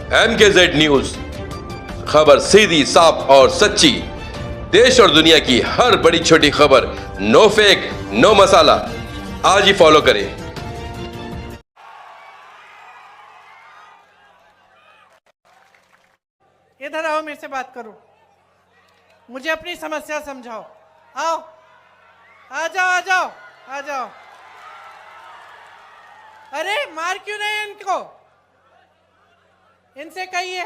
MKZ news, खबर सीधी, साफ और सच्ची। देश और दुनिया की हर बड़ी छोटी खबर, नो फेक नो मसाला। आज ही फॉलो करें। इधर आओ, मेरे से बात करो, मुझे अपनी समस्या समझाओ। आओ, आ जाओ आ जाओ आ जाओ। अरे मार क्यों नहीं इनको? इनसे कहिए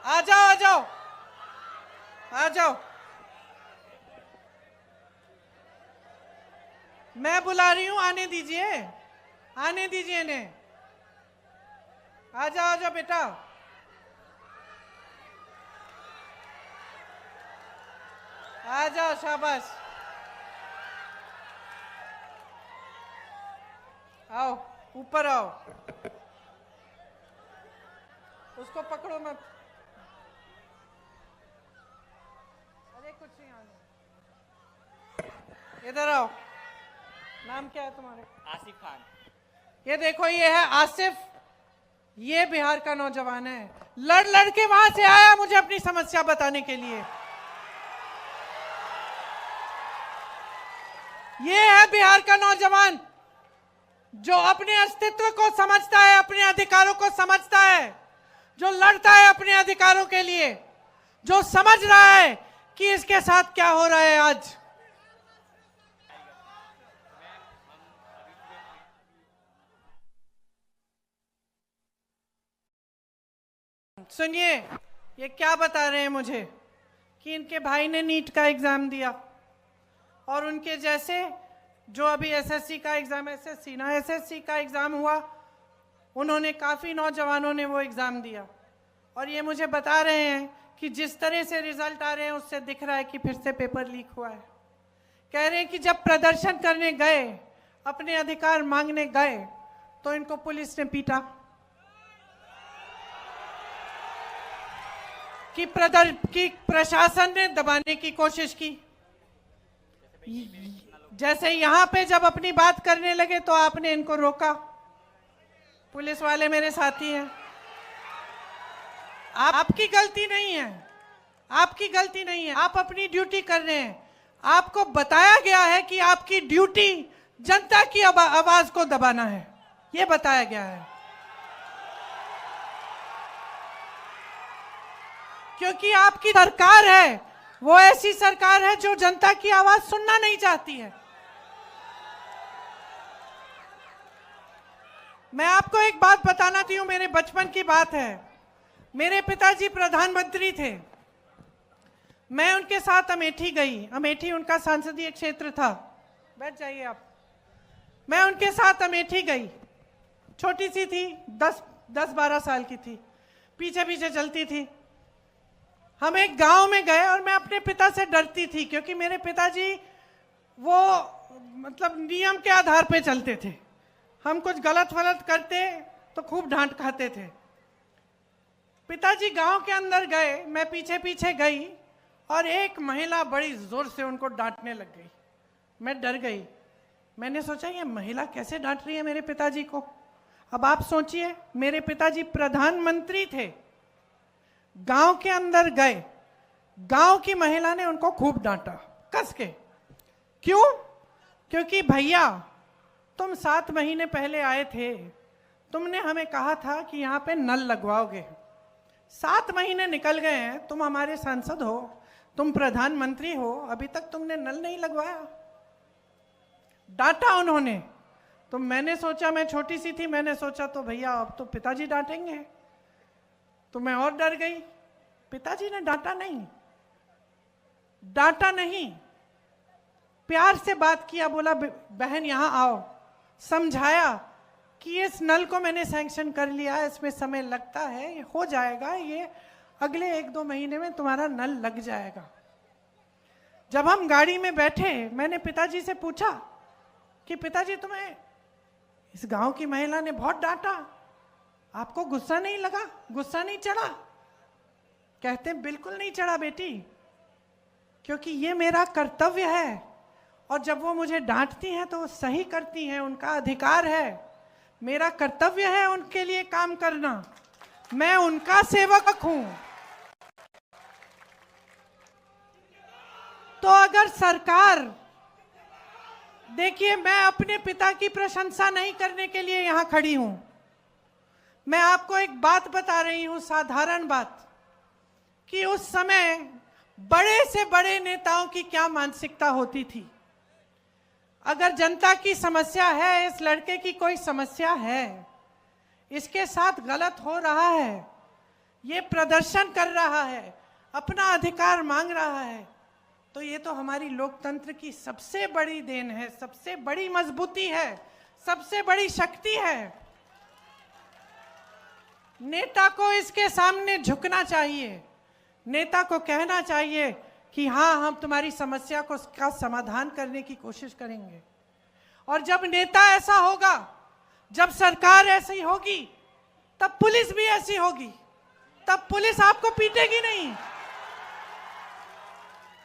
आ जाओ आ जाओ आ जाओ। मैं बुला रही हूं, आने दीजिए, आने दीजिए इन्हें। आ जाओ बेटा। आ जाओ, शाबाश। आओ, ऊपर आओ। उसको पकड़ो मत। अरे कुछ नहीं, आने। इधर आओ। नाम क्या है तुम्हारे? आसिफ खान। ये देखो, ये है आसिफ, ये बिहार का नौजवान है। लड़ लड़ के वहां से आया मुझे अपनी समस्या बताने के लिए। ये है बिहार का नौजवान जो अपने अस्तित्व को समझता है, अपने अधिकारों को समझता है, जो लड़ता है अपने अधिकारों के लिए, जो समझ रहा है कि इसके साथ क्या हो रहा है आज। सुनिए, ये क्या बता रहे हैं मुझे कि इनके भाई ने नीट का एग्जाम दिया और उनके जैसे जो अभी एसएससी का एग्जाम, एसएससी का एग्जाम हुआ, उन्होंने, काफी नौजवानों ने वो एग्जाम दिया और ये मुझे बता रहे हैं कि जिस तरह से रिजल्ट आ रहे हैं उससे दिख रहा है कि फिर से पेपर लीक हुआ है। कह रहे हैं कि जब प्रदर्शन करने गए, अपने अधिकार मांगने गए, तो इनको पुलिस ने पीटा, कि प्रशासन ने दबाने की कोशिश की। जैसे यहां पे जब अपनी बात करने लगे तो आपने इनको रोका। पुलिस वाले मेरे साथी हैं। आपकी गलती नहीं है, आपकी गलती नहीं है, आप अपनी ड्यूटी कर रहे हैं। आपको बताया गया है कि आपकी ड्यूटी जनता की आवाज को दबाना है, ये बताया गया है। क्योंकि आपकी सरकार है, वो ऐसी सरकार है जो जनता की आवाज सुनना नहीं चाहती है। मैं आपको एक बात बताना चाहती हूं, मेरे बचपन की बात है। मेरे पिताजी प्रधानमंत्री थे, मैं उनके साथ अमेठी गई। अमेठी उनका संसदीय क्षेत्र था। बैठ जाइए आप। मैं उनके साथ अमेठी गई, छोटी सी थी, 10-12 साल की थी, पीछे पीछे चलती थी। हम एक गांव में गए और मैं अपने पिता से डरती थी क्योंकि मेरे पिताजी वो मतलब नियम के आधार पे चलते थे। हम कुछ गलत वलत करते तो खूब डांट खाते थे। पिताजी गांव के अंदर गए, मैं पीछे पीछे गई और एक महिला बड़ी जोर से उनको डांटने लग गई। मैं डर गई। मैंने सोचा ये महिला कैसे डांट रही है मेरे पिताजी को। अब आप सोचिए, मेरे पिताजी प्रधानमंत्री थे, गांव के अंदर गए, गांव की महिला ने उनको खूब डांटा कस के। क्यों? क्योंकि भैया तुम 7 महीने पहले आए थे, तुमने हमें कहा था कि यहाँ पे नल लगवाओगे। 7 महीने निकल गए हैं, तुम हमारे सांसद हो, तुम प्रधानमंत्री हो, अभी तक तुमने नल नहीं लगवाया। डांटा उन्होंने। तो मैंने सोचा, मैं छोटी सी थी, मैंने सोचा तो भैया अब तो पिताजी डांटेंगे, तो मैं और डर गई। पिताजी ने डांटा नहीं, प्यार से बात किया, बोला बहन यहां आओ, समझाया कि इस नल को मैंने सैंक्शन कर लिया, इसमें समय लगता है, ये हो जाएगा, ये अगले 1-2 महीने में तुम्हारा नल लग जाएगा। जब हम गाड़ी में बैठे, मैंने पिताजी से पूछा कि पिताजी तुम्हें इस गांव की महिला ने बहुत डांटा, आपको गुस्सा नहीं लगा, गुस्सा नहीं चढ़ा? कहते बिल्कुल नहीं चढ़ा बेटी, क्योंकि ये मेरा कर्तव्य है और जब वो मुझे डांटती हैं तो वो सही करती हैं, उनका अधिकार है। मेरा कर्तव्य है उनके लिए काम करना। मैं उनका सेवक हूं। तो अगर सरकार, देखिए, मैं अपने पिता की प्रशंसा नहीं करने के लिए यहां खड़ी हूं। मैं आपको एक बात बता रही हूं, साधारण बात, कि उस समय बड़े से बड़े नेताओं की क्या मानसिकता होती थी। अगर जनता की समस्या है, इस लड़के की कोई समस्या है, इसके साथ गलत हो रहा है, ये प्रदर्शन कर रहा है, अपना अधिकार मांग रहा है, तो ये तो हमारी लोकतंत्र की सबसे बड़ी देन है, सबसे बड़ी मजबूती है, सबसे बड़ी शक्ति है। नेता को इसके सामने झुकना चाहिए। नेता को कहना चाहिए कि हाँ, हम तुम्हारी समस्या का समाधान करने की कोशिश करेंगे। और जब नेता ऐसा होगा, जब सरकार ऐसी होगी, तब पुलिस भी ऐसी होगी। तब पुलिस आपको पीटेगी नहीं,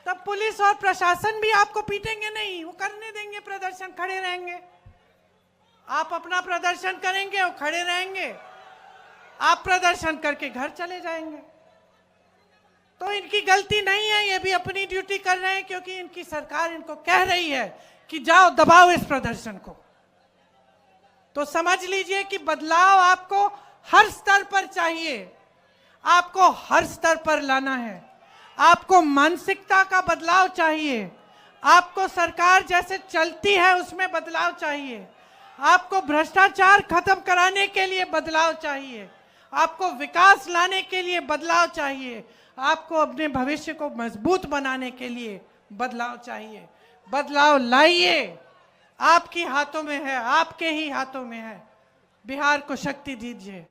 तब पुलिस और प्रशासन भी आपको पीटेंगे नहीं, वो करने देंगे प्रदर्शन, खड़े रहेंगे। आप अपना प्रदर्शन करेंगे, वो खड़े रहेंगे, आप प्रदर्शन करके घर चले जाएंगे। तो इनकी गलती नहीं है, ये भी अपनी ड्यूटी कर रहे हैं, क्योंकि इनकी सरकार इनको कह रही है कि जाओ दबाओ इस प्रदर्शन को। तो समझ लीजिए कि बदलाव आपको हर स्तर पर चाहिए, आपको हर स्तर पर लाना है। आपको मानसिकता का बदलाव चाहिए, आपको सरकार जैसे चलती है उसमें बदलाव चाहिए, आपको भ्रष्टाचार खत्म कराने के लिए बदलाव चाहिए, आपको विकास लाने के लिए बदलाव चाहिए, आपको अपने भविष्य को मजबूत बनाने के लिए बदलाव चाहिए। बदलाव लाइए, आपके हाथों में है, आपके ही हाथों में है। बिहार को शक्ति दीजिए।